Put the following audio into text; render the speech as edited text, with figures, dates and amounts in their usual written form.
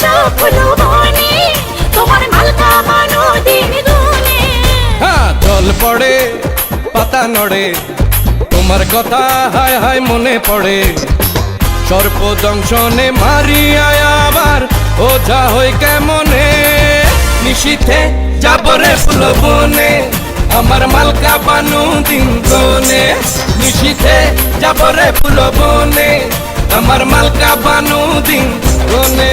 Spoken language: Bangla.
সব হলো মনে, তোমার মালকা বানো দিন গুনে। হ্যাঁ, জল পড়ে পাতা নড়ে, তোমার কথা হায় হায় মনে পড়ে। সর্প দংশনে মারিয়া আবার ওঝা হই কেমনে। নিশীথে যাবরে ফুল বনে, আমার মালকা বানু দিন গনে। নিশীথে যাবরে ফুল বনে, আমার মালকা বানু দিন গনে।